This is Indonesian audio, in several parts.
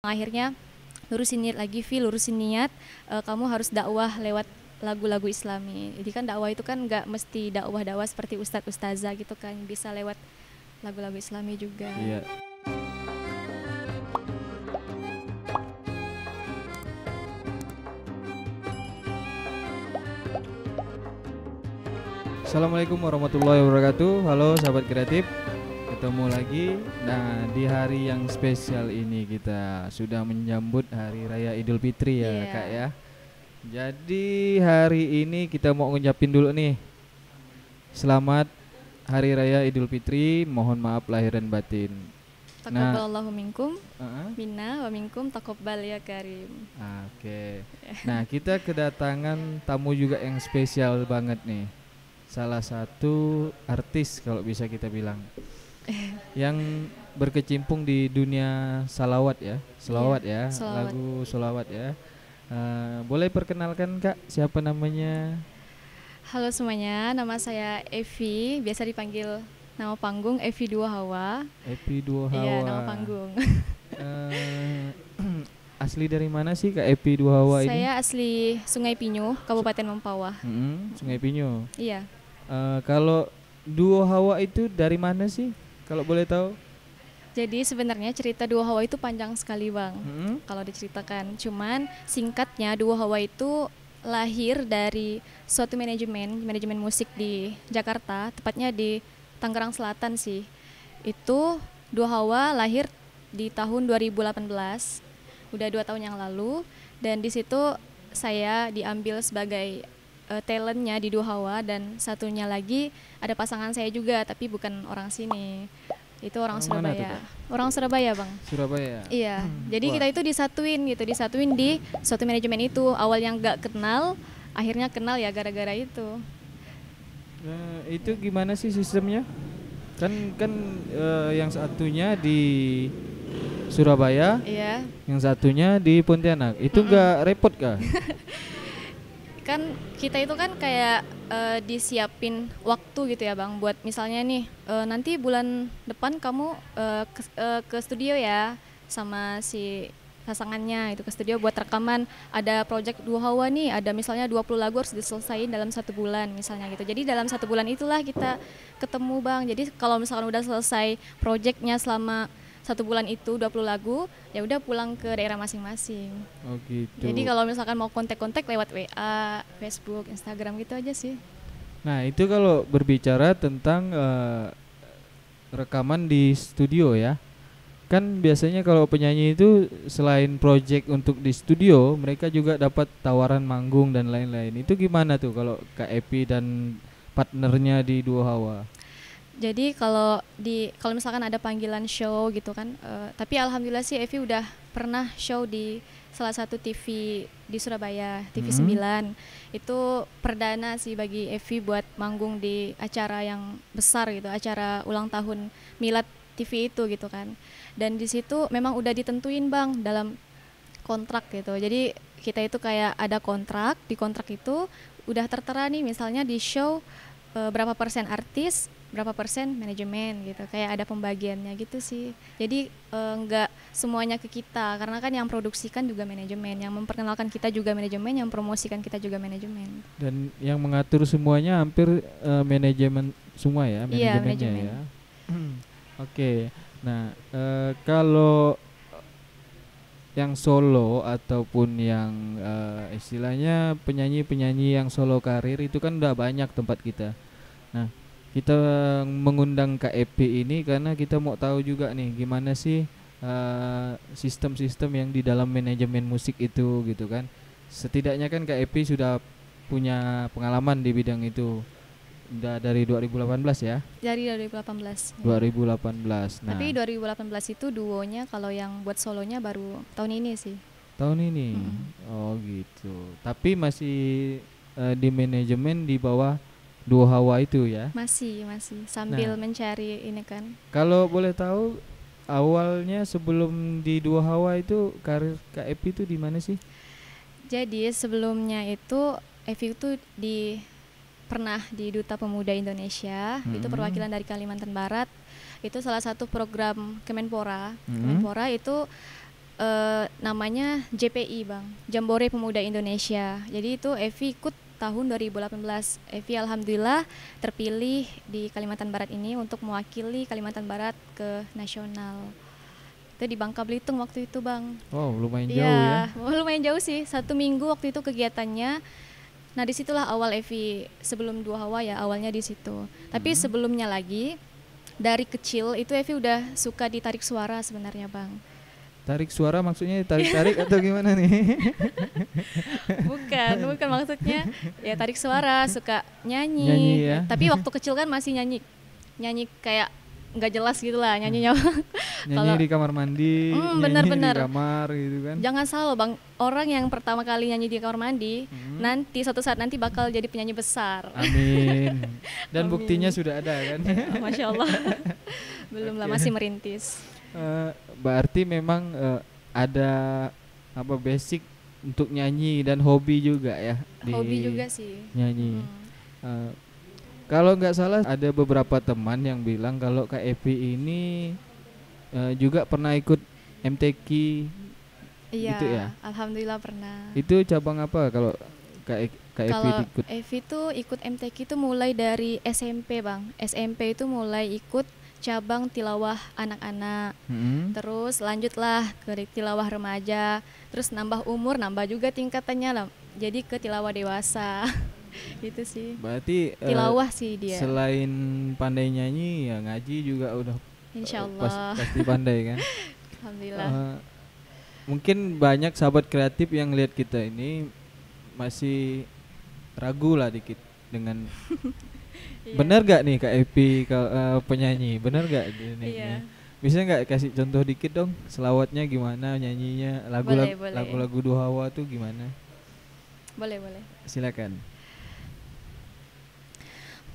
Akhirnya lurusin niat lagi, lurusin niat, kamu harus dakwah lewat lagu-lagu Islami. Jadi kan dakwah itu kan nggak mesti dakwah-dakwah seperti ustadz ustazah gitu kan, bisa lewat lagu-lagu Islami juga. Iya. Assalamualaikum warahmatullahi wabarakatuh. Halo sahabat kreatif, ketemu lagi. Nah, di hari yang spesial ini kita sudah menyambut Hari Raya Idul Fitri ya, Iya. Kak ya. Jadi hari ini kita mau ngucapin dulu nih, selamat Hari Raya Idul Fitri. Mohon maaf lahir dan batin. Taqabbalallahu minkum, Uh-uh. minna wa minkum taqabbal ya karim. Oke. Nah, kita kedatangan tamu juga yang spesial banget nih. Salah satu artis kalau bisa kita bilang yang berkecimpung di dunia salawat ya, selawat Iya, ya, selawat. lagu selawat ya. Boleh perkenalkan Kak, siapa namanya? Halo semuanya, nama saya Evi, biasa dipanggil nama panggung Evi Dua Hawa. Epi Dua Hawa. Iya, nama panggung. Eh, asli dari mana sih Kak Epi Dua Hawa ini? Saya asli Sungai Pinyu, Kabupaten Mempawah. Sungai Pinyu. Iya. Kalau Dua Hawa itu dari mana sih? Kalau boleh tahu? Jadi sebenarnya cerita Dua Hawa itu panjang sekali Bang, Mm-mm. kalau diceritakan. Cuman singkatnya Dua Hawa itu lahir dari suatu manajemen musik di Jakarta, tepatnya di Tangerang Selatan sih. Itu Dua Hawa lahir di tahun 2018, udah 2 tahun yang lalu. Dan di situ saya diambil sebagai talentnya di Dua Hawa, dan satunya lagi ada pasangan saya juga, tapi bukan orang sini. Itu orang Orang mana tuh, Surabaya. Kak? Orang Surabaya, Bang. Surabaya. Iya. Jadi Wah. kita itu disatuin di suatu manajemen itu. Awal yang nggak kenal, akhirnya kenal ya gara-gara itu. Itu gimana sih sistemnya? Kan yang satunya di Surabaya, Iya. yang satunya di Pontianak. Itu nggak repot kah? Kan kita itu kan kayak disiapin waktu gitu ya Bang, buat misalnya nih nanti bulan depan kamu ke studio ya sama si pasangannya, itu ke studio buat rekaman, ada project Dua Hawa nih, ada misalnya 20 lagu harus diselesain dalam 1 bulan misalnya gitu. Jadi dalam 1 bulan itulah kita ketemu Bang. Jadi kalau misalkan udah selesai projectnya selama 1 bulan itu 20 lagu, ya udah pulang ke daerah masing-masing. Oh gitu. Jadi kalau misalkan mau kontak-kontak lewat WA, Facebook, Instagram gitu aja sih. Nah, itu kalau berbicara tentang rekaman di studio ya. Kan biasanya kalau penyanyi itu selain project untuk di studio, mereka juga dapat tawaran manggung dan lain-lain. Itu gimana tuh kalau Kak Epi dan partnernya di Dua Hawa? Jadi kalau misalkan ada panggilan show gitu kan, tapi alhamdulillah sih Evi udah pernah show di salah satu TV di Surabaya, TV 9. Itu perdana sih bagi Evi buat manggung di acara yang besar gitu, acara ulang tahun Milad TV itu gitu kan. Dan di situ memang udah ditentuin Bang dalam kontrak gitu. Jadi kita itu kayak ada kontrak, di kontrak itu udah tertera nih misalnya di show berapa persen artis, berapa persen manajemen gitu, kayak ada pembagiannya gitu sih. Jadi nggak semuanya ke kita, karena kan yang produksikan juga manajemen, yang memperkenalkan kita juga manajemen, yang promosikan kita juga manajemen. Dan yang mengatur semuanya hampir manajemen semua ya, Iya, manajemennya manajemen. ya. Oke. Nah, kalau yang solo ataupun yang istilahnya penyanyi-penyanyi yang solo karir itu kan udah banyak tempat kita. Nah, kita mengundang KEP ini karena kita mau tahu juga nih gimana sih sistem-sistem yang di dalam manajemen musik itu gitu kan. Setidaknya kan KEP sudah punya pengalaman di bidang itu. Udah dari 2018 ya. Dari 2018. 2018. Nah, Tapi 2018 itu duonya, kalau yang buat solonya baru tahun ini sih. tahun ini. Oh gitu. Tapi masih di manajemen di bawah Dua Hawa itu ya. Masih sambil Nah. mencari ini kan. Kalau boleh tahu awalnya sebelum di Dua Hawa itu karir KEP itu di mana sih? Jadi sebelumnya itu Evi itu pernah di Duta Pemuda Indonesia, itu perwakilan dari Kalimantan Barat. Itu salah satu program Kemenpora. Kemenpora itu namanya JPI Bang, Jambore Pemuda Indonesia. Jadi itu Evi ikut tahun 2018. Evi alhamdulillah terpilih di Kalimantan Barat ini untuk mewakili Kalimantan Barat ke nasional. Itu di Bangka Belitung waktu itu Bang. Wow, lumayan jauh ya. Iya, lumayan jauh sih. 1 minggu waktu itu kegiatannya. Nah disitulah awal Evi sebelum Dua Hawa ya, awalnya di situ. Tapi sebelumnya lagi dari kecil itu Evi udah suka ditarik suara sebenarnya Bang. Tarik suara maksudnya tarik-tarik atau gimana nih? Bukan maksudnya ya tarik suara, suka nyanyi. Nyanyi ya. Tapi waktu kecil kan masih nyanyi kayak nggak jelas gitu lah nyanyinya. Nyanyi di kamar mandi, nyanyi bener-bener di kamar gitu kan. Jangan salah Bang, orang yang pertama kali nyanyi di kamar mandi nanti suatu saat nanti bakal jadi penyanyi besar. Amin. Dan Amin. buktinya sudah ada kan. Masya Allah. Belum lah, masih merintis. Berarti memang ada apa basic untuk nyanyi dan hobi juga ya di Hobi juga sih. nyanyi. Kalau nggak salah ada beberapa teman yang bilang kalau Kak Evi ini juga pernah ikut MTQ. Iya, gitu ya? alhamdulillah pernah. Itu cabang apa kalau Kak Evi Kalau ikut? Evi tuh ikut MTQ itu mulai dari SMP Bang. SMP itu mulai ikut cabang tilawah anak-anak. Terus lanjutlah ke tilawah remaja. Terus nambah umur, nambah juga tingkatannya lah. Jadi ke tilawah dewasa. Gitu sih. Berarti Tilawah sih dia. selain pandai nyanyi ya ngaji juga udah Insyaallah. pasti pandai kan. Alhamdulillah. Mungkin banyak sahabat kreatif yang lihat kita ini masih ragu lah dikit dengan bener gak nih Kak Evi penyanyi, bener gak ini? Iya. Bisa nggak kasih contoh dikit dong selawatnya gimana nyanyinya, Boleh. lagu-lagu Dua Hawa tuh gimana? Boleh. Silakan.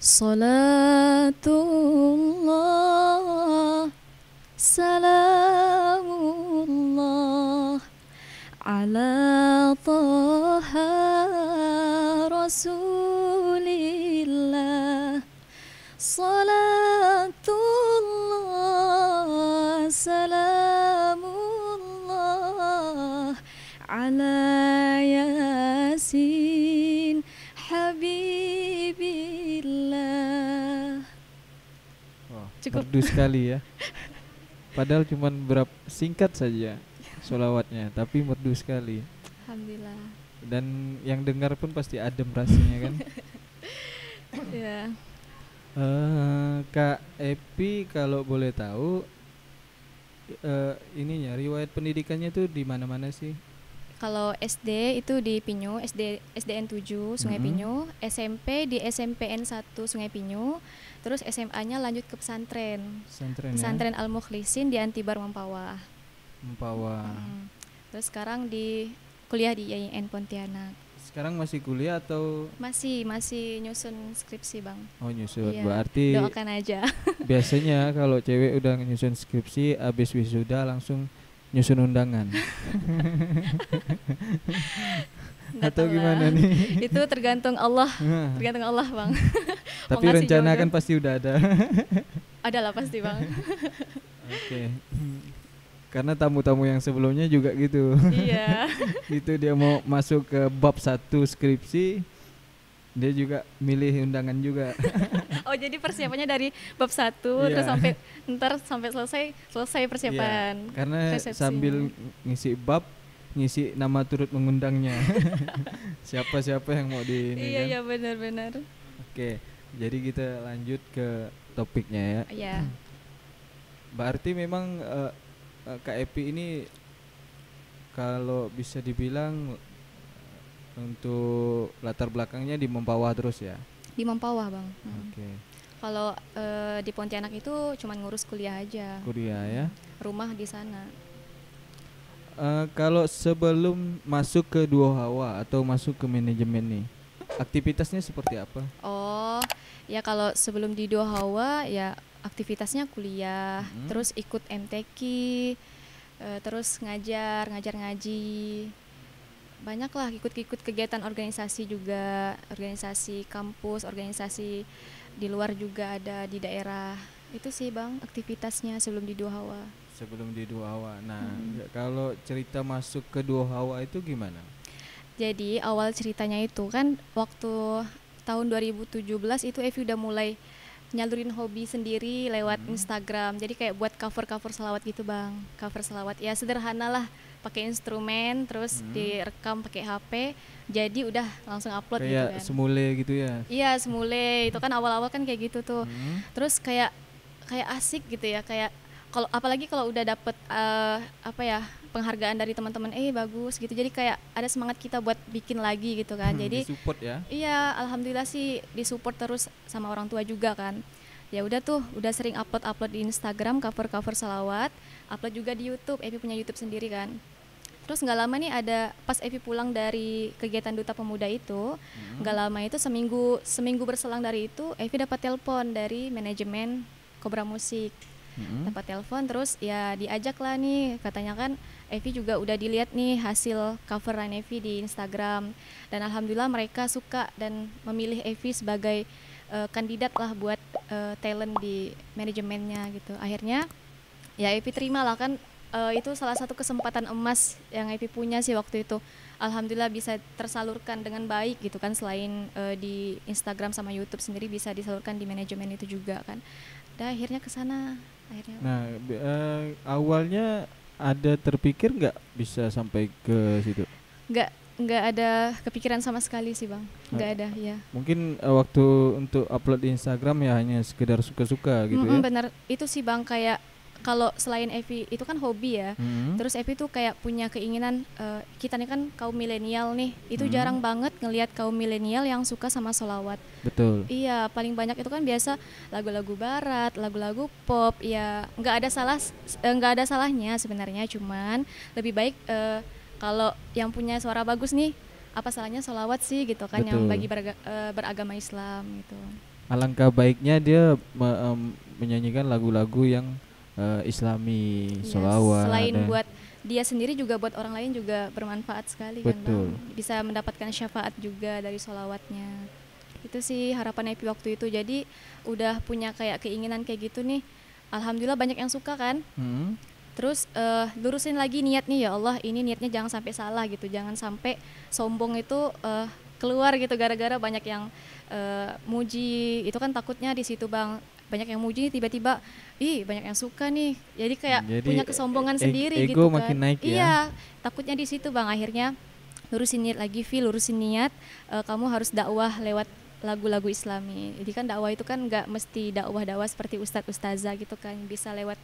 Salatullah salamullah ala taha rasulillah salatullah salamullah ala yasin habibillah. Cukup. Merdu sekali ya. Padahal cuman singkat saja sholawatnya, tapi merdu sekali. Alhamdulillah. Dan yang dengar pun pasti adem rasanya kan. Ya. Kak Evi kalau boleh tahu ininya riwayat pendidikannya tuh di mana-mana sih? Kalau SD itu di Pinyu, SDN 7 Sungai Pinyu, SMP di SMPN 1 Sungai Pinyu, terus SMA-nya lanjut ke pesantren Ya? Al Mukhlisin di Antibar Mempawah. Terus sekarang di kuliah di IAIN Pontianak. Sekarang masih kuliah atau masih nyusun skripsi Bang? Oh nyusun, Iya, berarti doakan aja. biasanya kalau cewek udah nyusun skripsi abis wisuda langsung nyusun undangan. Atau gimana nih? Itu tergantung Allah Bang. Tapi ngasih rencana jodoh. kan pasti udah ada. Adalah pasti Bang. Oke. Karena tamu-tamu yang sebelumnya juga gitu. Iya. Itu dia mau masuk ke bab 1 skripsi, dia juga milih undangan juga. Oh jadi persiapannya dari bab 1 terus sampai selesai persiapan. Iya, karena resepsinya. sambil ngisi bab, ngisi nama turut mengundangnya. Siapa-siapa yang mau di ini kan. Iya benar. Oke, jadi kita lanjut ke topiknya ya. Iya. Berarti memang Kak Evi ini kalau bisa dibilang untuk latar belakangnya di Mempawah terus ya. Di Mempawah Bang. Oke. Kalau di Pontianak itu cuman ngurus kuliah aja. Kuliah ya. Rumah di sana. Kalau sebelum masuk ke Dua Hawa atau masuk ke manajemen nih, aktivitasnya seperti apa? Oh, ya kalau sebelum di Dua Hawa ya aktivitasnya kuliah, terus ikut MTQ, terus ngajar ngaji. Banyaklah ikut kegiatan organisasi juga, organisasi kampus, organisasi di luar juga ada di daerah. Itu sih Bang aktivitasnya sebelum di Dua Hawa. sebelum di Dua Hawa. Nah, kalau cerita masuk ke Dua Hawa itu gimana? Jadi awal ceritanya itu kan waktu tahun 2017 itu Evi udah mulai nyalurin hobi sendiri lewat Instagram. Jadi kayak buat cover-cover selawat gitu bang. Cover selawat ya sederhana lah, pakai instrumen terus direkam pakai HP. Jadi udah langsung upload gitu Kayak kan. semule gitu ya? Iya semule itu kan awal-awal kan kayak gitu tuh. Terus kayak asik gitu ya, kayak kalau apalagi kalau udah dapet apa ya penghargaan dari teman-teman bagus gitu, jadi kayak ada semangat kita buat bikin lagi gitu kan. Jadi disupport ya? iya alhamdulillah sih disupport terus sama orang tua juga kan. Ya udah tuh udah sering upload di Instagram cover selawat, upload juga di YouTube. Evi punya YouTube sendiri kan. Terus nggak lama nih ada pas Evi pulang dari kegiatan Duta Pemuda itu, nggak lama itu seminggu berselang dari itu Evi dapat telepon dari manajemen Cobra Musik. Dapat telepon terus ya diajak lah nih, katanya kan Evi juga udah dilihat nih hasil coveran Evi di Instagram dan alhamdulillah mereka suka dan memilih Evi sebagai kandidat lah buat talent di manajemennya gitu. Akhirnya ya Evi terima lah kan, itu salah satu kesempatan emas yang Evi punya sih waktu itu. Alhamdulillah bisa tersalurkan dengan baik gitu kan, selain di Instagram sama YouTube sendiri bisa disalurkan di manajemen itu juga kan. Dan akhirnya ke sana akhirnya. Nah, awalnya ada terpikir nggak bisa sampai ke situ? Nggak ada kepikiran sama sekali sih bang, nggak ada ya. Mungkin waktu untuk upload di Instagram ya hanya sekedar suka-suka gitu ya? Bener, itu sih bang, kayak kalau selain Evi itu kan hobi ya, terus Evi tuh kayak punya keinginan, kita nih kan kaum milenial nih, itu jarang banget ngelihat kaum milenial yang suka sama sholawat. Betul. Iya, paling banyak itu kan biasa lagu-lagu barat, lagu-lagu pop. Ya nggak ada salahnya sebenarnya, cuman lebih baik kalau yang punya suara bagus nih, apa salahnya sholawat sih gitu kan. Betul. Yang bagi beragama Islam gitu. Alangkah baiknya dia menyanyikan lagu-lagu yang Islami, sholawat. Selain buat dia sendiri juga buat orang lain juga bermanfaat sekali. Betul. Kan bang, bisa mendapatkan syafaat juga dari sholawatnya. Itu sih harapan Evi waktu itu. Jadi udah punya kayak keinginan kayak gitu nih, alhamdulillah banyak yang suka kan. Terus lurusin lagi niat nih, ya Allah ini niatnya jangan sampai salah gitu, jangan sampai sombong itu keluar gitu gara-gara banyak yang muji. Itu kan takutnya di situ bang, banyak yang muji tiba-tiba banyak yang suka nih, jadi kayak punya kesombongan sendiri ego gitu kan. Makin naik ya. Iya, takutnya di situ bang. Akhirnya lurusin niat lagi, lurusin niat, kamu harus dakwah lewat lagu-lagu Islami. Jadi kan dakwah itu kan nggak mesti dakwah seperti ustadz-ustazah gitu kan, bisa lewat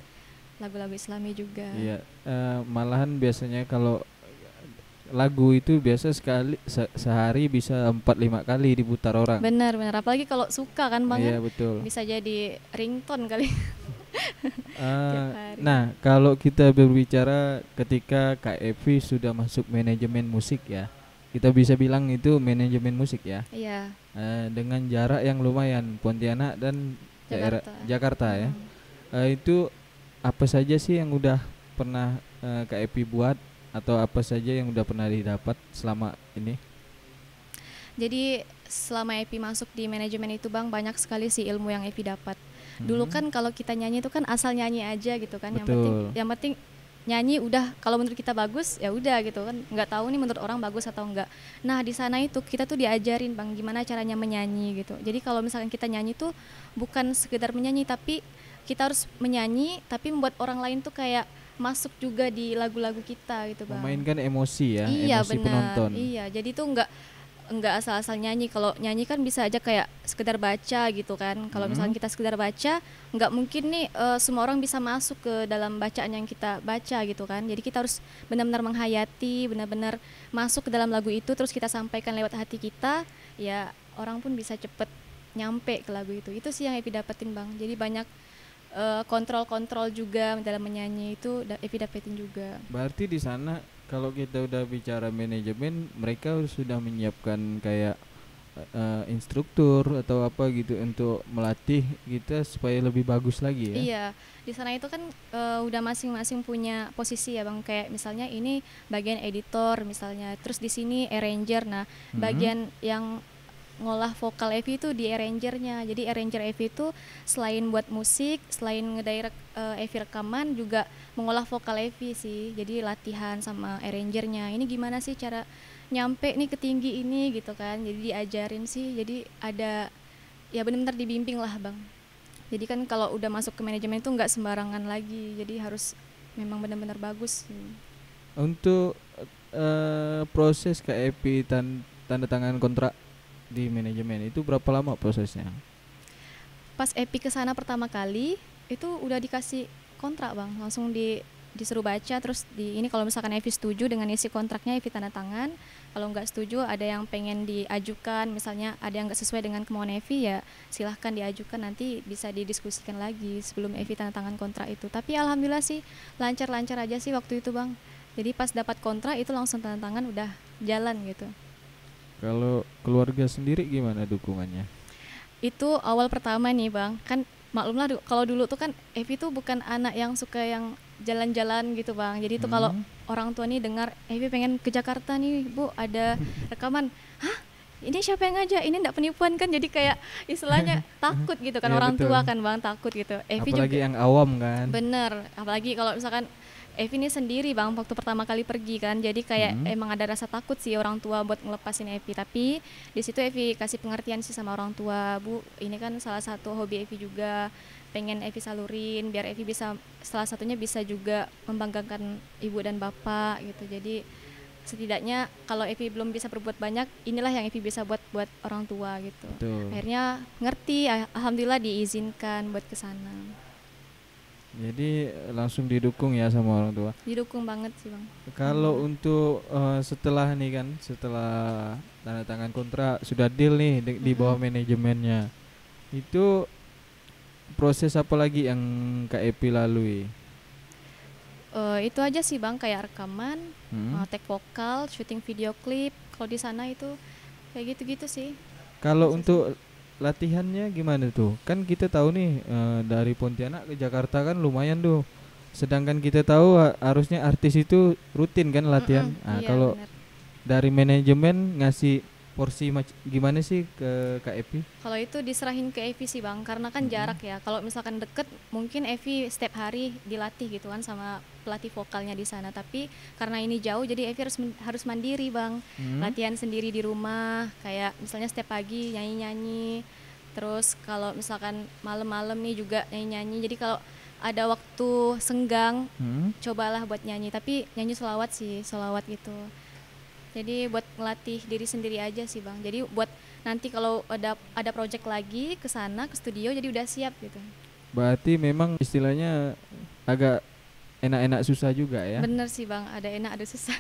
lagu-lagu Islami juga. Iya, malahan biasanya kalau lagu itu biasa sekali sehari bisa 4-5 kali diputar orang. Benar, apalagi kalau suka kan bang. Iya betul. Bisa jadi ringtone kali. Nah kalau kita berbicara ketika Kak Evi sudah masuk manajemen musik ya, kita bisa bilang itu manajemen musik ya. Iya. Dengan jarak yang lumayan, Pontianak dan Jakarta ya. Itu apa saja sih yang udah pernah Kak Evi buat, atau apa saja yang udah pernah didapat selama ini? Jadi selama Evi masuk di manajemen itu bang, banyak sekali sih ilmu yang Evi dapat. Dulu kan kalau kita nyanyi itu kan asal nyanyi aja gitu kan. Yang penting nyanyi udah, kalau menurut kita bagus ya udah gitu kan, nggak tahu nih menurut orang bagus atau enggak. Nah di sana itu kita tuh diajarin bang gimana caranya menyanyi gitu. Jadi kalau misalkan kita nyanyi tuh bukan sekedar menyanyi, tapi kita harus menyanyi tapi membuat orang lain tuh kayak masuk juga di lagu-lagu kita gitu bang. Memainkan emosi ya, iya, emosi penonton. Iya, jadi tuh nggak asal-asal nyanyi. Kalau nyanyi kan bisa aja kayak sekedar baca gitu kan. Kalau misalnya kita sekedar baca, nggak mungkin nih semua orang bisa masuk ke dalam bacaan yang kita baca gitu kan. Jadi kita harus benar-benar menghayati, benar-benar masuk ke dalam lagu itu, terus kita sampaikan lewat hati kita, ya orang pun bisa cepet nyampe ke lagu itu. Itu sih yang Evi dapetin bang. Jadi banyak kontrol juga dalam menyanyi itu Evi dapetin juga. Berarti di sana kalau kita udah bicara manajemen, mereka sudah menyiapkan kayak instruktur atau apa gitu untuk melatih kita supaya lebih bagus lagi ya. Iya, di sana itu kan udah masing-masing punya posisi ya bang. Kayak misalnya ini bagian editor misalnya, terus di sini arranger. Nah bagian yang ngolah vokal Evi itu di arrangernya. Jadi arranger Evi itu selain buat musik, selain ngedirect Evi rekaman, juga mengolah vokal Evi sih. Jadi latihan sama arrangernya. Ini gimana sih cara nyampe nih ke tinggi ini gitu kan. Jadi diajarin sih. Jadi ada ya benar-benar dibimbing lah bang. Jadi kan kalau udah masuk ke manajemen itu nggak sembarangan lagi. Jadi harus memang benar-benar bagus. Untuk proses KEP tanda tangan kontrak di manajemen itu berapa lama prosesnya? Pas Epi kesana pertama kali itu udah dikasih kontrak bang, langsung disuruh baca, terus ini kalau misalkan Evi setuju dengan isi kontraknya Evi tanda tangan. Kalau nggak setuju, ada yang pengen diajukan, misalnya ada yang nggak sesuai dengan kemauan Evi, ya silahkan diajukan, nanti bisa didiskusikan lagi sebelum Evi tanda tangan kontrak itu. Tapi alhamdulillah sih lancar-lancar aja sih waktu itu bang. Jadi pas dapat kontrak itu langsung tanda tangan, udah jalan gitu. Kalau keluarga sendiri gimana dukungannya? Itu awal pertama nih bang, kan maklumlah kalau dulu tuh kan Evi tuh bukan anak yang suka yang jalan-jalan gitu bang. Jadi tuh kalau orang tua nih dengar Evi pengen ke Jakarta nih bu, ada rekaman, hah ini siapa yang ngajak, ini enggak penipuan kan, jadi kayak istilahnya takut gitu kan. Orang betul. tua kan bang, takut gitu. Evi apalagi juga yang awam kan. bener, apalagi kalau misalkan Evi ini sendiri bang waktu pertama kali pergi kan, jadi kayak emang ada rasa takut sih orang tua buat ngelepasin Evi. Tapi di situ Evi kasih pengertian sih sama orang tua, bu ini kan salah satu hobi Evi juga, pengen Evi salurin biar Evi bisa, salah satunya bisa juga membanggakan ibu dan bapak gitu. Jadi setidaknya kalau Evi belum bisa berbuat banyak, inilah yang Evi bisa buat orang tua gitu. Betul. Akhirnya ngerti, alhamdulillah diizinkan buat kesana. Jadi langsung didukung ya sama orang tua. Didukung banget sih bang. Kalau untuk setelah nih kan, setelah tanda tangan kontrak sudah deal nih di bawah manajemennya, itu proses apa lagi yang KEP lalui? Itu aja sih bang, kayak rekaman, take vokal, syuting video klip. Kalau di sana itu kayak gitu-gitu sih. Kalau untuk latihannya gimana tuh? Kan kita tahu nih dari Pontianak ke Jakarta kan lumayan tuh. Sedangkan kita tahu harusnya artis itu rutin kan latihan. Nah, iya, kalau dari manajemen ngasih porsi gimana sih ke Kak Evi? Kalau itu diserahin ke Evi sih bang, karena kan jarak ya. Kalau misalkan deket, mungkin Evi setiap hari dilatih gitu kan sama pelatih vokalnya di sana. Tapi karena ini jauh, jadi Evi harus mandiri bang. Latihan sendiri di rumah, kayak misalnya setiap pagi nyanyi-nyanyi. Terus kalau misalkan malam-malam nih juga nyanyi-nyanyi. Jadi kalau ada waktu senggang, cobalah buat nyanyi. Tapi nyanyi selawat sih, selawat gitu. Jadi buat ngelatih diri sendiri aja sih bang. Jadi buat nanti kalau ada project lagi ke sana ke studio, jadi udah siap gitu. Berarti memang istilahnya agak enak-enak susah juga ya? Bener sih bang, ada enak ada susah.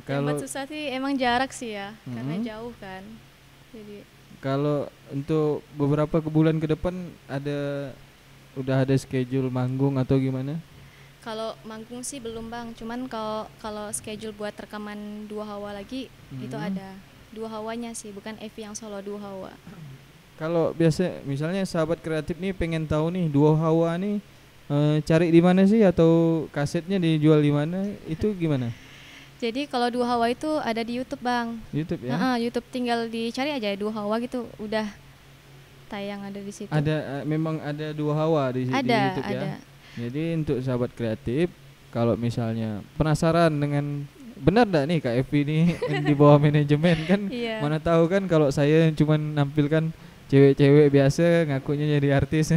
Kalau susah sih emang jarak sih ya, karena jauh kan. Jadi kalau untuk beberapa bulan ke depan udah ada schedule manggung atau gimana? Kalau manggung sih belum bang, cuman kalau schedule buat rekaman Dua Hawa lagi itu ada. Dua Hawanya sih, bukan Evi yang solo, Dua Hawa. Kalau biasa misalnya sahabat kreatif nih pengen tahu nih Dua Hawa nih cari di mana sih, atau kasetnya dijual di mana, itu gimana? Jadi kalau Dua Hawa itu ada di YouTube bang. YouTube ya? YouTube tinggal dicari aja Dua Hawa gitu, udah tayang ada di situ. Ada memang ada Dua Hawa di YouTube ya? Jadi untuk sahabat kreatif, kalau misalnya penasaran dengan benar enggak nih Kak Evi ini di bawah manajemen kan, mana tahu kan kalau saya cuma nampilkan cewek-cewek biasa ngakunya jadi artis.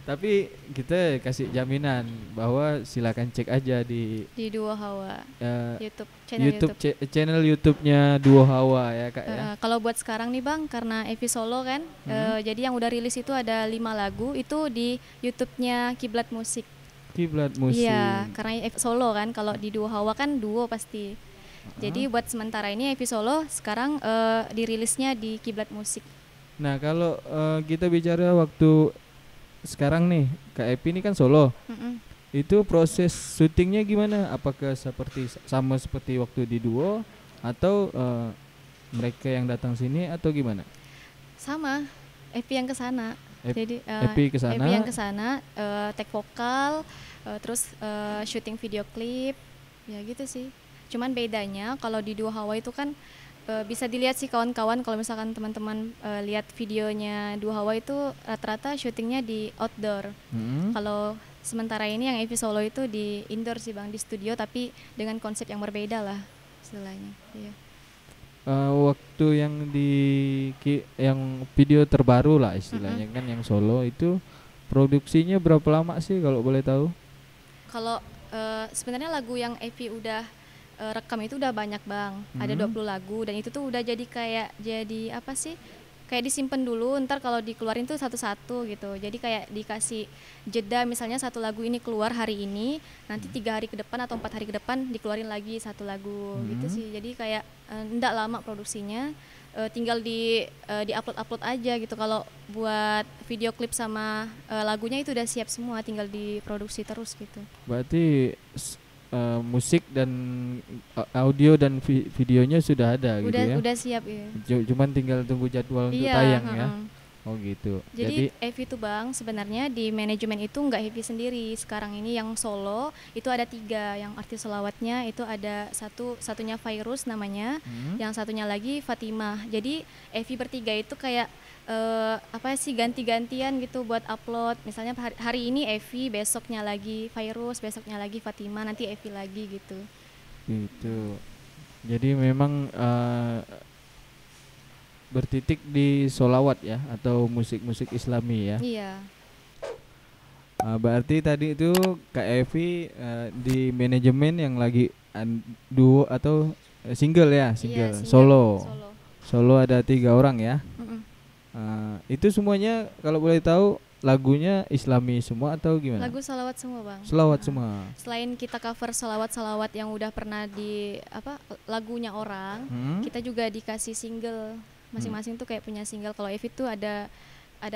Tapi kita kasih jaminan bahwa silakan cek aja di Dua Hawa channel YouTube-nya Dua Hawa ya Kak ya. Kalau buat sekarang nih bang, karena Evi solo kan, jadi yang udah rilis itu ada 5 lagu itu di YouTube-nya Kiblat Musik. Kiblat Musik. Iya, karena Evi solo kan, kalau di Dua Hawa kan duo pasti. Jadi buat sementara ini Evi solo sekarang dirilisnya di Kiblat Musik. Nah kalau kita bicara waktu sekarang nih, Kak Evi ini kan solo. Itu proses syutingnya gimana? Apakah sama seperti waktu di duo, atau mereka yang datang sini, atau gimana? Sama, Evi yang kesana. Jadi Evi yang kesana, take vokal, terus syuting video klip, ya gitu sih. Cuman bedanya kalau di Dua Hawa itu kan bisa dilihat sih kawan-kawan kalau misalkan teman-teman lihat videonya Dua Hawa itu rata-rata syutingnya di outdoor. Kalau sementara ini yang Evi Solo itu di indoor sih Bang, di studio tapi dengan konsep yang berbeda lah istilahnya. Iya. Waktu yang video terbaru lah istilahnya kan yang Solo itu produksinya berapa lama sih kalau boleh tahu? Kalau sebenarnya lagu yang Evi udah rekam itu udah banyak Bang, ada 20 lagu dan itu tuh udah jadi apa sih, kayak disimpan dulu, ntar kalau dikeluarin tuh satu-satu gitu, jadi kayak dikasih jeda, misalnya satu lagu ini keluar hari ini, nanti 3 hari ke depan atau 4 hari ke depan dikeluarin lagi satu lagu gitu sih, jadi kayak ndak lama produksinya, tinggal di upload aja gitu. Kalau buat video klip sama lagunya itu udah siap semua, tinggal diproduksi terus gitu. Berarti musik dan audio dan videonya sudah ada gitu ya? Udah siap ya. Cuman tinggal tunggu jadwal untuk tayang ya? Oh gitu. Jadi Evi tuh Bang, sebenarnya di manajemen itu nggak Evi sendiri. Sekarang ini yang solo itu ada 3, yang artis selawatnya itu ada satunya Virus namanya, yang satunya lagi Fatimah. Jadi Evi bertiga itu kayak apa sih, ganti-gantian gitu buat upload. Misalnya hari ini Evi, besoknya lagi Virus, besoknya lagi Fatimah, nanti Evi lagi gitu. Gitu. Jadi memang bertitik di solawat ya, atau musik-musik Islami ya. Iya. Berarti tadi itu Kak Evi di manajemen yang lagi duo atau single ya, single, iya, solo ada 3 orang ya. Itu semuanya kalau boleh tahu lagunya Islami semua atau gimana? Lagu salawat semua Bang. Salawat semua. Selain kita cover salawat yang udah pernah di lagunya orang, kita juga dikasih single. Masing-masing tuh kayak punya single. Kalau Evi tuh ada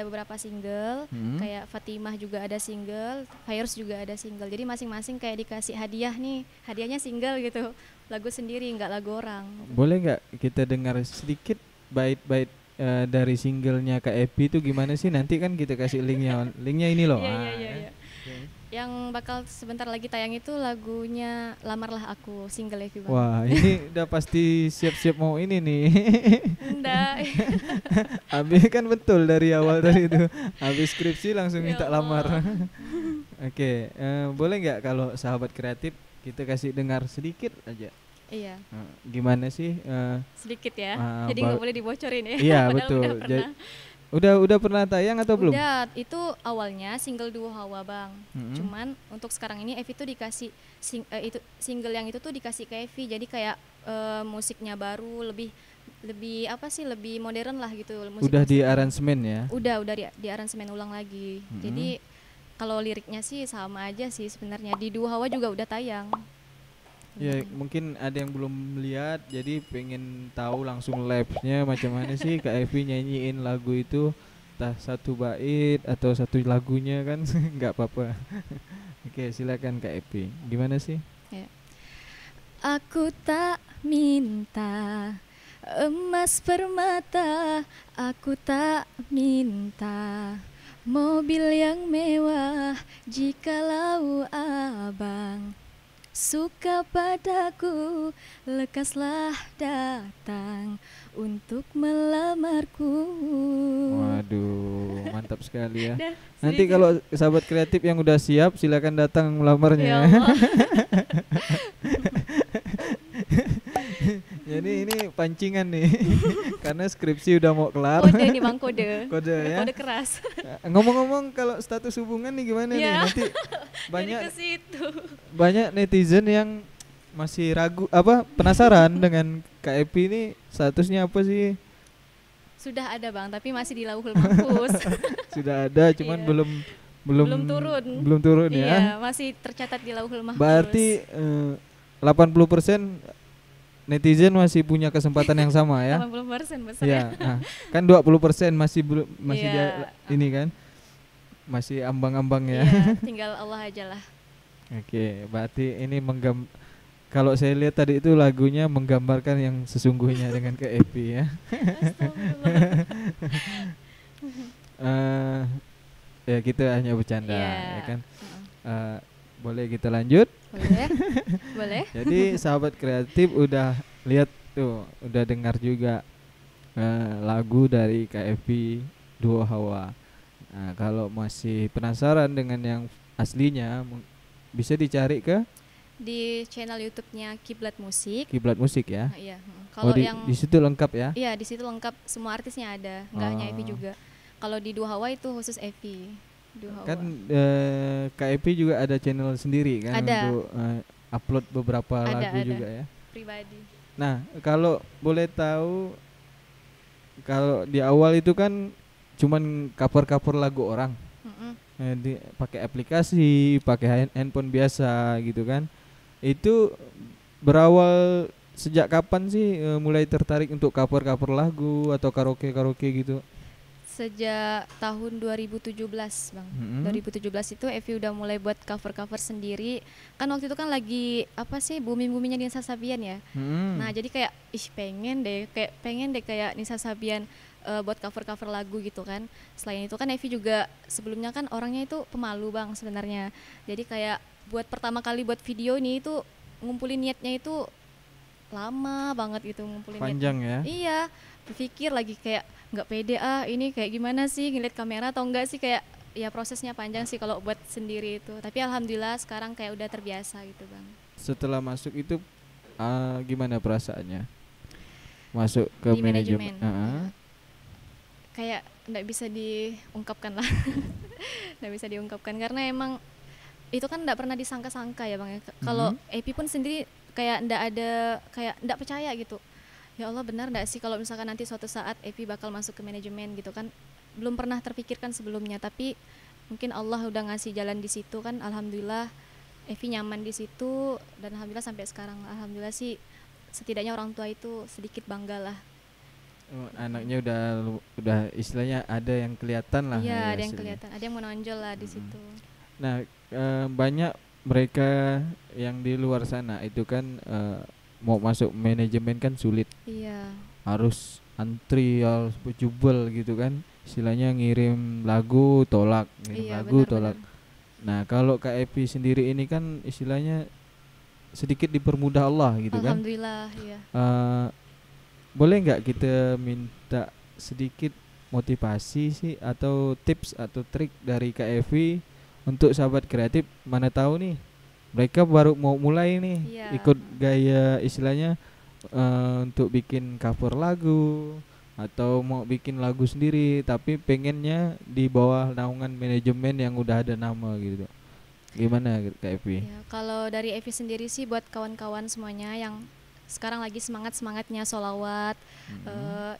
beberapa single, kayak Fatimah juga ada single, Virus juga ada single. Jadi masing-masing kayak dikasih hadiah nih, hadiahnya single gitu, lagu sendiri, nggak lagu orang. Boleh nggak kita dengar sedikit bait-bait dari singlenya Kak Evi itu gimana sih? Nanti kan kita kasih linknya ini loh. Iya. Yang bakal sebentar lagi tayang itu lagunya Lamarlah Aku, single Evi Bang. Wah, ini udah pasti siap-siap mau ini nih. Enggak. Abi kan betul dari awal tadi itu. Habis skripsi langsung minta lamar. Oke, boleh nggak kalau sahabat kreatif kita kasih dengar sedikit aja? Iya. Gimana sih? Sedikit ya. Jadi nggak boleh dibocorin ya. Iya betul. Udah pernah tayang atau belum? Udah, itu awalnya single Dua Hawa Bang. Cuman untuk sekarang ini Evi tuh dikasih single yang itu tuh dikasih ke Evi. Jadi kayak musiknya baru, lebih apa sih, lebih modern lah gitu. Udah di aransemen ya? Udah di aransemen ulang lagi. Jadi kalau liriknya sih sama aja sih sebenarnya. Di Dua Hawa juga udah tayang. Ya mungkin ada yang belum lihat, jadi pengen tahu langsung live-nya macam mana sih Kak Evi nyanyiin lagu itu, entah satu bait atau satu lagunya kan nggak apa-apa. Oke, silakan Kak Evi, gimana sih? Ya. Aku tak minta emas permata, aku tak minta mobil yang mewah, jikalau abang suka padaku, lekaslah datang untuk melamarku. Waduh, mantap sekali ya. Nanti kalau sahabat kreatif yang udah siap, silakan datang melamarnya. Ya Allah. Jadi ini pancingan nih, karena skripsi udah mau kelar. Kode nih Bang, kode ya. Kode keras. Ngomong-ngomong kalau status hubungan nih gimana nih? Nanti banyak netizen yang masih ragu, penasaran dengan Kak Evi ini statusnya apa sih? Sudah ada Bang, tapi masih di Lauhul Mahfuz. Sudah ada, cuman belum turun ya. Iya, masih tercatat di Lauhul Mahfuz. Berarti 80% netizen masih punya kesempatan yang sama ya. 80% besar ya. Nah, kan 20% masih ini kan masih ambang-ambang ya. Tinggal Allah aja lah. Oke, berarti ini kalau saya lihat tadi itu lagunya menggambarkan yang sesungguhnya dengan Kak Evi ya. Ya kita hanya bercanda ya kan. Boleh kita lanjut? Boleh. Jadi sahabat kreatif udah lihat tuh udah dengar juga lagu dari KFP Duo Hawa. Nah, kalau masih penasaran dengan yang aslinya, bisa dicari ke Di channel YouTube-nya Kiblat Musik. Kiblat Musik ya. Nah, iya. Oh, Kalau yang di situ lengkap ya. iya di situ lengkap semua artisnya ada, nggak hanya Evi Oh, juga. Kalau di Dua Hawa itu khusus Evi. Dua kan Hawa. KFP juga ada channel sendiri kan Ada, untuk upload beberapa lagu ada juga ya. pribadi. Nah, kalau boleh tahu, kalau di awal itu kan cuman cover-cover lagu orang, Mm-mm. pakai aplikasi, pakai handphone biasa gitu kan. Itu berawal sejak kapan sih mulai tertarik untuk cover-cover lagu atau karaoke-karaoke gitu? Sejak tahun 2017, Bang. Mm-mm. 2017 itu Evi udah mulai buat cover-cover sendiri. Kan waktu itu kan lagi apa sih booming-boomingnya Nisa Sabian ya. Mm-mm. Nah, jadi kayak pengen deh kayak Nisa Sabian buat cover-cover lagu gitu kan. Selain itu kan Evi juga sebelumnya kan orangnya itu pemalu, Bang, sebenarnya. Jadi kayak buat pertama kali buat video ini itu ngumpulin niatnya itu lama banget gitu ngumpulin Panjang niatnya. ya. Iya, berpikir lagi kayak nggak pede ini kayak gimana sih ngeliat kamera atau enggak sih, kayak ya prosesnya panjang sih kalau buat sendiri itu. Tapi alhamdulillah sekarang kayak udah terbiasa gitu, Bang. Setelah masuk itu gimana perasaannya? Masuk ke Di manajemen. manajemen. Kayak nggak bisa diungkapkan lah. Nggak bisa diungkapkan karena emang itu kan nggak pernah disangka-sangka ya, Bang ya. Kalau Epi pun sendiri kayak nggak ada, kayak nggak percaya gitu, ya Allah benar nggak sih kalau misalkan nanti suatu saat Epi bakal masuk ke manajemen gitu kan. Belum pernah terpikirkan sebelumnya, tapi mungkin Allah udah ngasih jalan di situ kan. Alhamdulillah Evi nyaman di situ dan alhamdulillah sampai sekarang. Alhamdulillah sih setidaknya orang tua itu sedikit bangga lah. Anaknya udah istilahnya ada yang kelihatan lah Iya, ya ada yang hasilnya. kelihatan, ada yang menonjol lah di situ. Nah, banyak mereka yang di luar sana itu kan mau masuk manajemen kan sulit, Iya, harus antri, harus berjubel gitu kan. Istilahnya ngirim lagu tolak, ngirim iya lagu benar tolak. benar. Nah, kalau KEP sendiri ini kan istilahnya sedikit dipermudah Allah gitu kan. Alhamdulillah, iya. Boleh nggak kita minta sedikit motivasi sih atau tips atau trik dari KEV untuk sahabat kreatif, mana tahu nih mereka baru mau mulai nih Iya. ikut gaya istilahnya untuk bikin cover lagu atau mau bikin lagu sendiri tapi pengennya di bawah naungan manajemen yang udah ada nama gitu. Gimana KEV? Ya, kalau dari Evi sendiri sih buat kawan-kawan semuanya yang sekarang lagi semangatnya sholawat,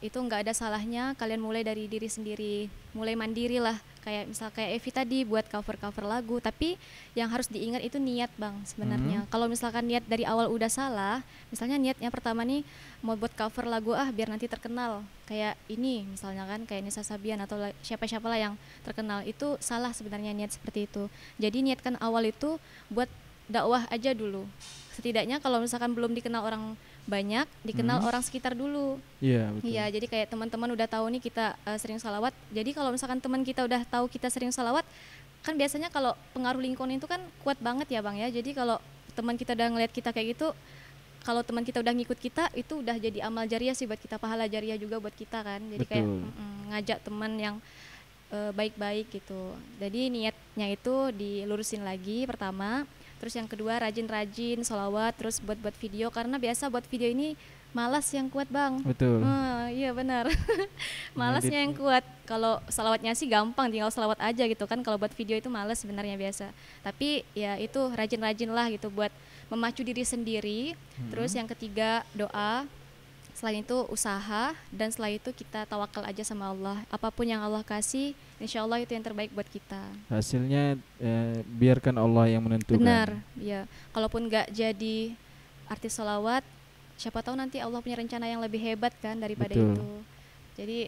itu nggak ada salahnya kalian mulai dari diri sendiri, mulai mandiri lah. Kayak misal kayak Evi tadi buat cover lagu, tapi yang harus diingat itu niat, Bang, sebenarnya. Kalau misalkan niat dari awal udah salah, misalnya niatnya pertama nih mau buat cover lagu biar nanti terkenal kayak ini misalnya kan, kayak Nisa Sabian atau siapa-siapa lah yang terkenal, itu salah sebenarnya niat seperti itu. Jadi niatkan awal itu buat dakwah aja dulu. Setidaknya kalau misalkan belum dikenal orang banyak, dikenal orang sekitar dulu. Iya, betul. Iya, jadi kayak teman-teman udah tahu nih kita sering salawat. Jadi kalau misalkan teman kita udah tahu kita sering salawat, kan biasanya kalau pengaruh lingkungan itu kan kuat banget ya, Bang ya. Jadi kalau teman kita udah ngeliat kita kayak gitu, kalau teman kita udah ngikut kita, itu udah jadi amal jariah sih buat kita, pahala jariah juga buat kita kan. Jadi Betul. kayak ngajak teman yang baik-baik gitu. Jadi niatnya itu dilurusin lagi pertama. Terus yang kedua rajin-rajin sholawat, terus buat video, karena biasa buat video ini malas yang kuat, Bang. Betul. Iya benar. Malasnya yang kuat. Kalau salawatnya sih gampang, tinggal salawat aja gitu kan. Kalau buat video itu malas sebenarnya biasa. Tapi ya itu rajin-rajin lah gitu buat memacu diri sendiri. Terus yang ketiga doa. Selain itu usaha, dan setelah itu kita tawakal aja sama Allah. Apapun yang Allah kasih, insya Allah itu yang terbaik buat kita. Hasilnya biarkan Allah yang menentukan. Benar, ya. Kalaupun nggak jadi artis sholawat, siapa tahu nanti Allah punya rencana yang lebih hebat kan daripada Betul. itu. Jadi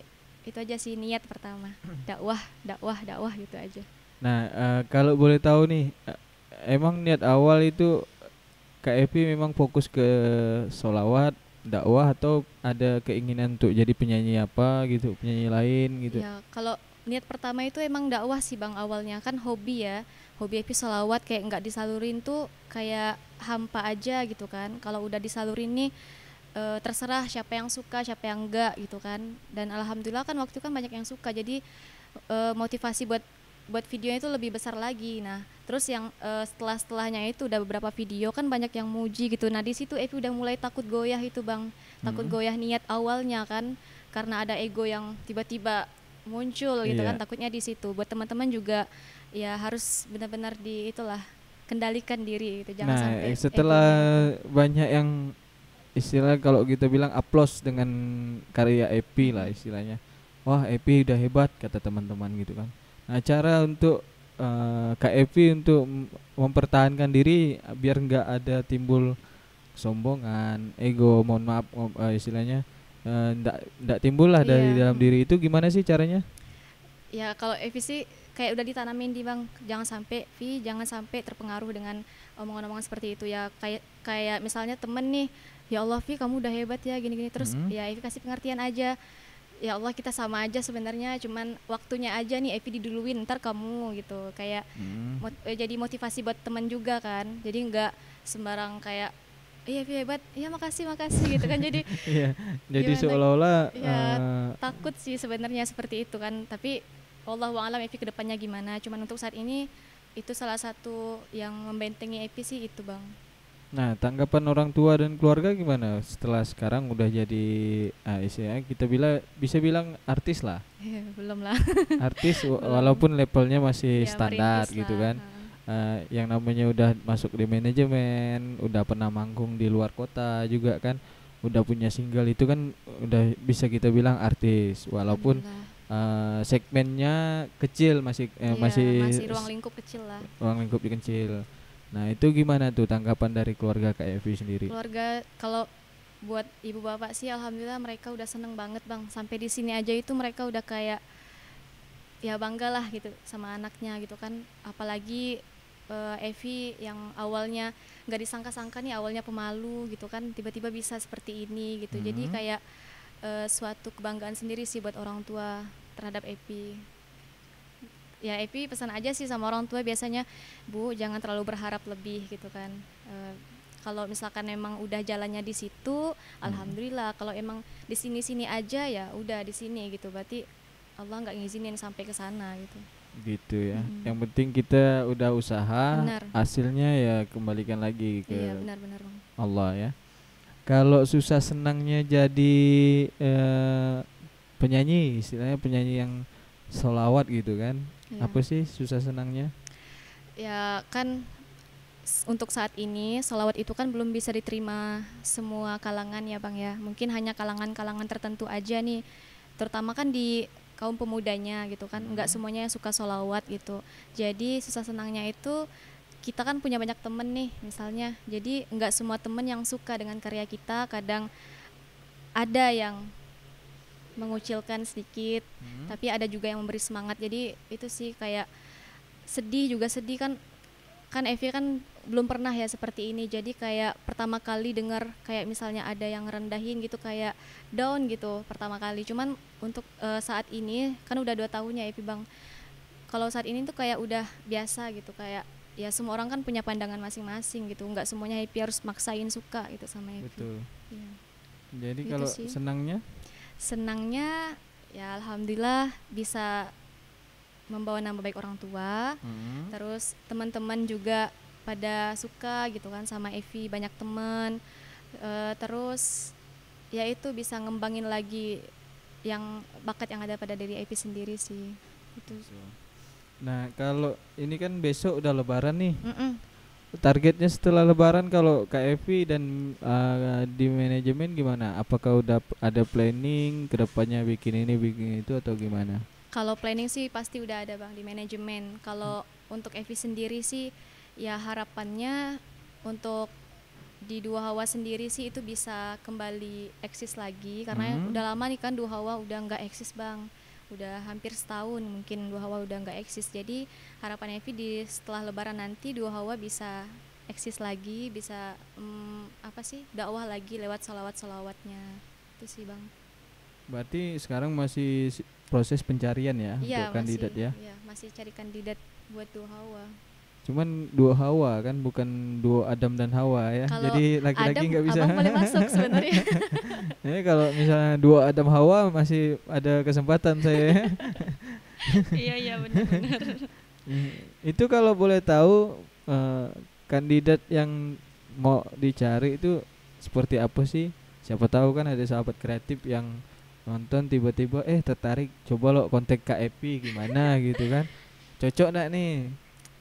itu aja sih niat pertama, dakwah gitu aja. Nah, kalau boleh tahu nih, emang niat awal itu KEP memang fokus ke sholawat, dakwah, atau ada keinginan untuk jadi penyanyi apa gitu, penyanyi lain gitu? Ya, kalau niat pertama itu emang dakwah sih, Bang, awalnya kan hobi ya. Hobi Epi sholawat kayak nggak disalurin tuh kayak hampa aja gitu kan. Kalau udah disalurin nih terserah siapa yang suka siapa yang enggak gitu kan. Dan alhamdulillah kan waktu itu kan banyak yang suka, jadi motivasi buat videonya itu lebih besar lagi. Nah terus yang setelahnya itu udah beberapa video kan banyak yang muji gitu. Nah di situ Evi udah mulai takut goyah itu bang, takut goyah niat awalnya kan, karena ada ego yang tiba-tiba muncul gitu kan. Iya. Takutnya di situ. Buat teman-teman juga ya harus benar-benar di itulah kendalikan diri gitu, jangan Nah, sampai setelah egonya itu. banyak yang istilah kalau kita bilang applause dengan karya Epi lah istilahnya. Wah, Epi udah hebat kata teman-teman gitu kan. Nah, cara untuk Kak Epi untuk mempertahankan diri biar nggak ada timbul kesombongan, ego, mohon maaf istilahnya ndak timbul lah dari Iya. dalam diri itu gimana sih caranya? Ya kalau Evi sih kayak udah ditanamin di bang, jangan sampai Vi jangan sampai terpengaruh dengan omongan-omongan seperti itu ya. Kayak kayak misalnya temen nih, ya Allah Vi kamu udah hebat ya gini-gini, terus ya Evi kasih pengertian aja, ya Allah kita sama aja sebenarnya, cuman waktunya aja nih Evi diduluin ntar kamu gitu. Kayak jadi motivasi buat temen juga kan, jadi nggak sembarang kayak iya Vi hebat, iya makasih makasih gitu kan. Jadi Iya, jadi gimana seolah-olah ya, takut sih sebenarnya seperti itu kan, tapi Wallahu a'lam Evi kedepannya gimana. Cuman untuk saat ini itu salah satu yang membentengi Evi sih itu bang. nah, tanggapan orang tua dan keluarga gimana setelah sekarang udah jadi istilahnya kita bisa bilang artis lah. Belum lah. Artis Belum. walaupun levelnya masih Ya standar merintis gitu lah. kan. Yang namanya udah masuk di manajemen, udah pernah manggung di luar kota juga kan. Udah punya single itu kan udah bisa kita bilang artis walaupun Alhamdulillah. segmennya kecil masih Iya, masih ruang lingkup kecil lah. ruang lingkup kecil. Nah, itu gimana tuh tanggapan dari keluarga Kak Evi sendiri? Keluarga kalau buat ibu bapak sih alhamdulillah mereka udah seneng banget bang. Sampai di sini aja itu mereka udah kayak ya bangga lah gitu sama anaknya gitu kan. Apalagi Evi yang awalnya nggak disangka-sangka nih, awalnya pemalu gitu kan, tiba-tiba bisa seperti ini gitu. Jadi kayak suatu kebanggaan sendiri sih buat orang tua terhadap Evi. Ya Evi pesan aja sih sama orang tua biasanya, Bu jangan terlalu berharap lebih gitu kan. Kalau misalkan emang udah jalannya di situ, alhamdulillah. Kalau emang di sini-sini aja ya udah di sini gitu. Berarti Allah nggak ngizinin sampai ke sana gitu. Gitu ya. Yang penting kita udah usaha, Benar. hasilnya ya kembalikan lagi ke Iya benar-benar bang. Allah ya. Kalau susah senangnya jadi penyanyi, istilahnya penyanyi yang solawat gitu kan. Iya. Apa sih susah senangnya? Ya kan untuk saat ini solawat itu kan belum bisa diterima semua kalangan ya bang ya. Mungkin hanya kalangan-kalangan tertentu aja nih, terutama kan di kaum pemudanya gitu kan, nggak semuanya yang suka solawat gitu. Jadi susah senangnya itu kita kan punya banyak temen nih misalnya, jadi nggak semua temen yang suka dengan karya kita. Kadang ada yang mengucilkan sedikit, tapi ada juga yang memberi semangat. Jadi itu sih kayak sedih juga, sedih kan. Kan Evi kan belum pernah ya seperti ini, jadi kayak pertama kali dengar kayak misalnya ada yang rendahin gitu, kayak down gitu pertama kali. Cuman untuk saat ini kan udah 2 tahun ya Evi bang, kalau saat ini tuh kayak udah biasa gitu. Kayak ya semua orang kan punya pandangan masing-masing gitu, nggak semuanya Evi harus maksain suka gitu sama Evi. Betul. Ya. Jadi Gitu kalau sih. senangnya Ya alhamdulillah bisa membawa nama baik orang tua. Terus teman-teman juga pada suka gitu kan sama Evi, banyak teman. Terus ya itu bisa ngembangin lagi yang bakat yang ada pada diri Evi sendiri sih itu. Nah, kalau ini kan besok udah lebaran nih. Mm-mm. Targetnya setelah lebaran kalau Kak Evi dan di manajemen gimana? Apakah udah ada planning kedepannya bikin ini bikin itu atau gimana? Kalau planning sih pasti udah ada bang di manajemen. Kalau untuk Evi sendiri sih ya harapannya untuk di Dua Hawa sendiri sih itu bisa kembali eksis lagi, karena udah lama nih kan Dua Hawa udah nggak eksis bang, udah hampir setahun mungkin Dua Hawa udah nggak eksis. Jadi harapan Evi di setelah Lebaran nanti Dua Hawa bisa eksis lagi, bisa dakwah lagi lewat salawat-salawatnya itu sih bang. Berarti sekarang masih proses pencarian ya Iya untuk kandidat ya? Iya masih cari kandidat buat Dua Hawa. Cuman duo Hawa kan, bukan duo Adam dan Hawa ya. Kalau Jadi laki-laki Adam, nggak bisa. abang boleh masuk sebenarnya. Jadi kalau misalnya duo Adam Hawa masih ada kesempatan saya. Iya benar-benar. Itu kalau boleh tahu kandidat yang mau dicari itu seperti apa sih? Siapa tahu kan ada sahabat kreatif yang nonton tiba-tiba tertarik, coba lo kontak Kak Epi gimana gitu kan. Cocok enggak nih?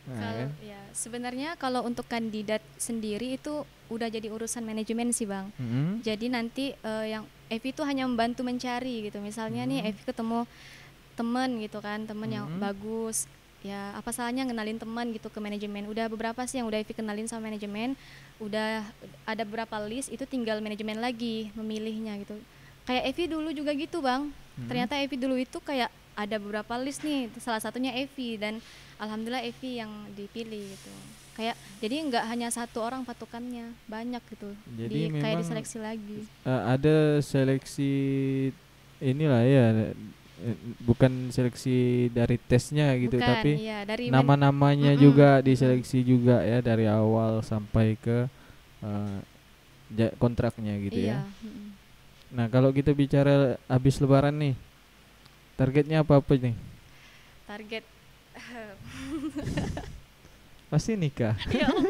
Nah, Kalau kan? ya sebenarnya kalau untuk kandidat sendiri itu udah jadi urusan manajemen sih bang. Mm-mm. Jadi nanti yang Evi itu hanya membantu mencari gitu. Misalnya nih Evi ketemu teman gitu kan, teman yang bagus. Ya apa salahnya ngenalin teman gitu ke manajemen. Udah beberapa sih yang udah Evi kenalin sama manajemen. Udah ada beberapa list, itu tinggal manajemen lagi memilihnya gitu. Kayak Evi dulu juga gitu bang. Ternyata Evi dulu itu kayak ada beberapa list nih, salah satunya Evi, dan alhamdulillah Evi yang dipilih gitu. Kayak jadi nggak hanya satu orang patokannya, banyak gitu. Jadi Kayak memang diseleksi lagi. ada seleksi inilah ya, bukan seleksi dari tesnya gitu, Bukan, tapi iya, dari nama-namanya juga diseleksi juga ya dari awal sampai ke kontraknya gitu ya. Iya. Nah kalau kita bicara habis Lebaran nih, targetnya apa nih? Target Pasti nikah. ya Allah.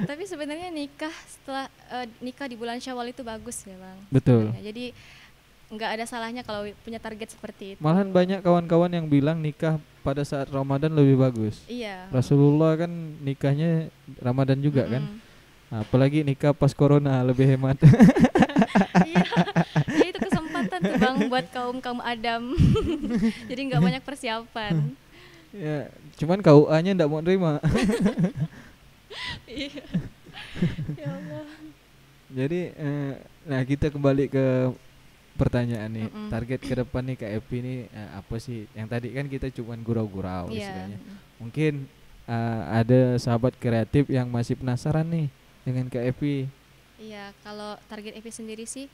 Tapi sebenarnya nikah setelah nikah di bulan Syawal itu bagus ya bang. Betul. Sebenarnya. Jadi nggak ada salahnya kalau punya target seperti itu. Malahan banyak kawan-kawan yang bilang nikah pada saat Ramadan lebih bagus. Iya. Rasulullah kan nikahnya Ramadan juga kan. Apalagi nikah pas corona lebih hemat. Iya, ya itu kesempatan tuh bang buat kaum Adam. Jadi nggak banyak persiapan. Ya, cuman KUA-nya ndak mau nerima. Iya. Ya Allah. Jadi nah kita kembali ke pertanyaan nih. Target ke depan nih Kak Epi nih apa sih? Yang tadi kan kita cuman gurau-gurau istilahnya. Mungkin ada sahabat kreatif yang masih penasaran nih dengan Kak Epi. Iya, kalau target Epi sendiri sih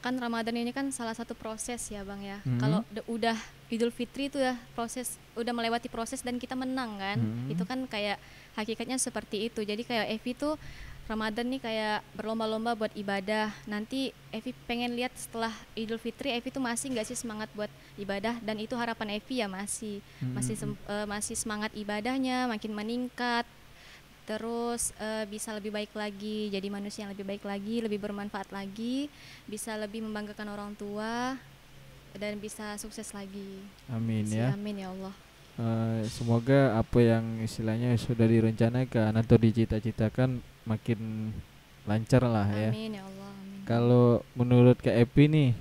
kan Ramadan ini kan salah satu proses ya bang ya. Kalau udah Idul Fitri itu ya proses, udah melewati proses dan kita menang kan. Itu kan kayak hakikatnya seperti itu. Jadi kayak Evi tuh Ramadan nih kayak berlomba-lomba buat ibadah. Nanti Evi pengen lihat setelah Idul Fitri Evi tuh masih nggak sih semangat buat ibadah, dan itu harapan Evi ya masih semangat ibadahnya, makin meningkat. Terus bisa lebih baik lagi, jadi manusia yang lebih baik lagi, lebih bermanfaat lagi, bisa lebih membanggakan orang tua, dan bisa sukses lagi. Amin ya. Amin ya Allah. Semoga apa yang istilahnya sudah direncanakan atau dicita-citakan makin lancar lah ya. Amin ya Allah. Amin. Kalau menurut Kak Epi nih,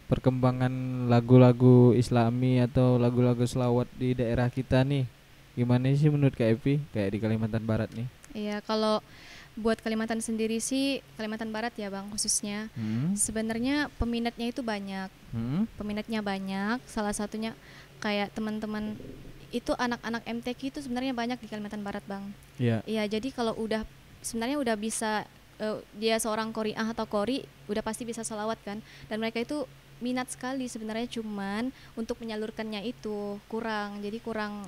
perkembangan lagu-lagu Islami atau lagu-lagu selawat di daerah kita nih, gimana sih menurut Kak Epi kayak di Kalimantan Barat nih? Iya, kalau buat Kalimantan sendiri sih, Kalimantan Barat ya bang khususnya, sebenarnya peminatnya itu banyak. Peminatnya banyak, salah satunya kayak teman-teman itu anak-anak MTQ itu sebenarnya banyak di Kalimantan Barat bang. Iya, jadi kalau sebenarnya udah bisa dia seorang qori'ah atau qori, udah pasti bisa sholawat kan, dan mereka itu minat sekali sebenarnya, cuman untuk menyalurkannya itu kurang, jadi kurang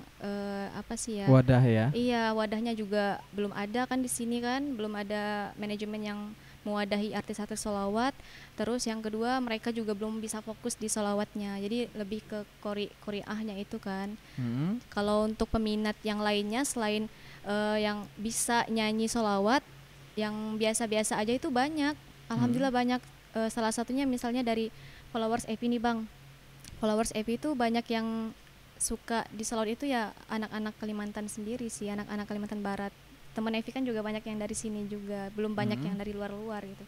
apa sih ya, wadah ya. Iya, wadahnya juga belum ada kan di sini kan, belum ada manajemen yang mewadahi artis-artis sholawat. Terus yang kedua mereka juga belum bisa fokus di sholawatnya, jadi lebih ke qori'ahnya itu kan. Kalau untuk peminat yang lainnya selain yang bisa nyanyi sholawat, yang biasa-biasa aja itu banyak, alhamdulillah banyak. Salah satunya misalnya dari followers Evi nih bang, followers Evi itu banyak yang suka di sholawat itu ya anak-anak Kalimantan sendiri sih, anak-anak Kalimantan Barat. Teman Evi kan juga banyak yang dari sini juga, belum banyak yang dari luar-luar gitu.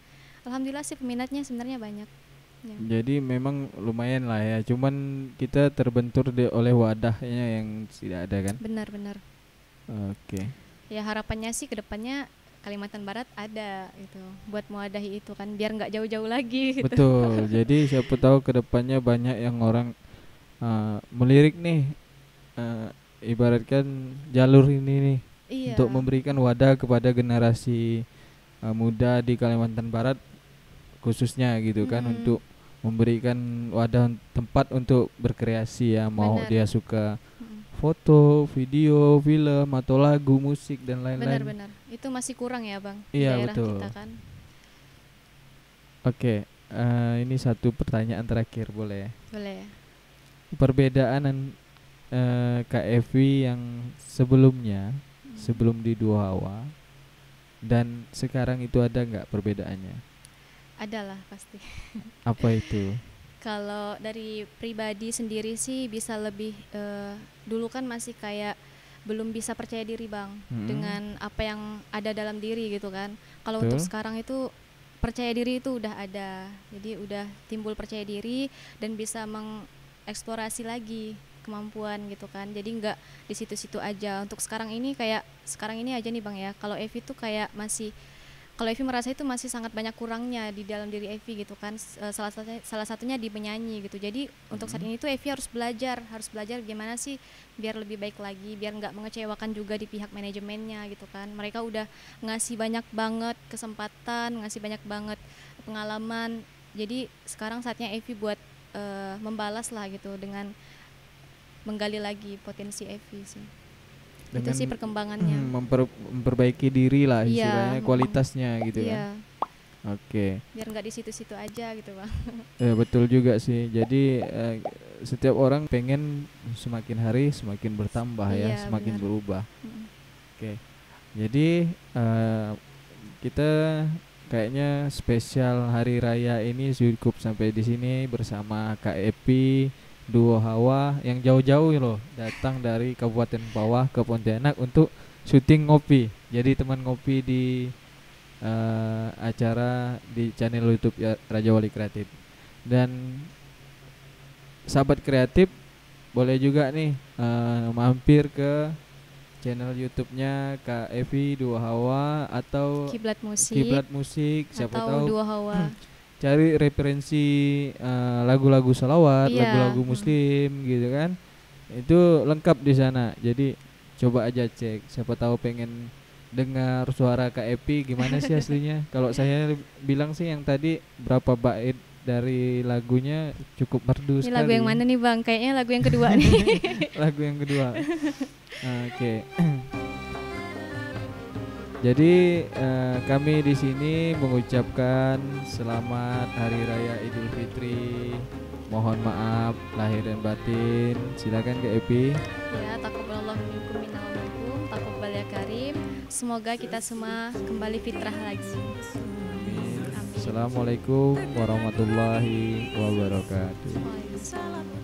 Alhamdulillah sih peminatnya sebenarnya banyak ya. Jadi memang lumayan lah ya, cuman kita terbentur oleh wadahnya yang tidak ada kan. Benar-benar. Oke. Ya harapannya sih kedepannya Kalimantan Barat ada gitu buat mewadahi itu kan, biar nggak jauh-jauh lagi gitu. Betul. Jadi siapa tahu kedepannya banyak yang orang melirik nih, ibaratkan jalur ini nih, untuk memberikan wadah kepada generasi muda di Kalimantan Barat khususnya gitu kan, untuk memberikan wadah tempat untuk berkreasi ya, mau dia suka foto, video, film atau lagu, musik dan lain-lain. Benar-benar. Itu masih kurang ya, Bang, di Iya, daerah betul. kita kan. Oke, ini satu pertanyaan terakhir boleh? Boleh ya? Perbedaan KFV yang sebelumnya, sebelum di Dua Hawa dan sekarang itu ada nggak perbedaannya? Adalah pasti. Apa itu? Kalau dari pribadi sendiri sih bisa lebih dulu kan masih kayak belum bisa percaya diri, Bang, dengan apa yang ada dalam diri gitu kan. Kalau untuk sekarang itu percaya diri itu udah ada. Jadi udah timbul percaya diri dan bisa mengeksplorasi lagi kemampuan gitu kan. Jadi nggak di situ-situ aja. Untuk sekarang ini kayak sekarang ini aja nih, Bang ya. Kalau Evi tuh kayak masih, kalau Evi merasa itu masih sangat banyak kurangnya di dalam diri Evi gitu kan. Salah satunya di penyanyi gitu. Jadi untuk saat ini tuh Evi harus belajar gimana sih biar lebih baik lagi, biar nggak mengecewakan juga di pihak manajemennya gitu kan. Mereka udah ngasih banyak banget kesempatan, ngasih banyak banget pengalaman. Jadi sekarang saatnya Evi buat membalas lah gitu dengan menggali lagi potensi Evi sih. Dengan itu sih perkembangannya. Memperbaiki diri lah istilahnya, kualitasnya gitu kan. Oke. Biar nggak di situ-situ aja gitu, Bang. Ya betul juga sih. Jadi setiap orang pengen semakin hari semakin bertambah ya, semakin berubah. Oke. Jadi kita kayaknya spesial hari raya ini cukup sampai di sini bersama Kak Epi Dua Hawa yang jauh-jauh loh datang dari Kabupaten Pawah ke Pontianak untuk syuting ngopi. Jadi teman ngopi di acara di channel YouTube ya, Raja Wali Kreatif. Dan sahabat kreatif boleh juga nih mampir ke channel YouTube-nya Kak Evi Dua Hawa atau Kiblat Musik siapa atau tahu Dua Hawa. Cari referensi lagu-lagu salawat, lagu-lagu muslim gitu kan. Itu lengkap di sana. Jadi coba aja cek, siapa tahu pengen dengar suara Kak Epi gimana sih aslinya. Kalau saya bilang sih yang tadi berapa bait dari lagunya cukup merdu sekali. Ini lagu yang mana nih, Bang? Kayaknya lagu yang kedua nih. Lagu yang kedua. Oke. Jadi kami di sini mengucapkan selamat Hari Raya Idul Fitri. Mohon maaf lahir dan batin. Silakan Kak Epi. Ya, taqabbalallahu minkum minal minkum, taqabbal ya karim. Semoga kita semua kembali fitrah lagi. Amin. Assalamualaikum warahmatullahi wabarakatuh. Waalaikumsalam.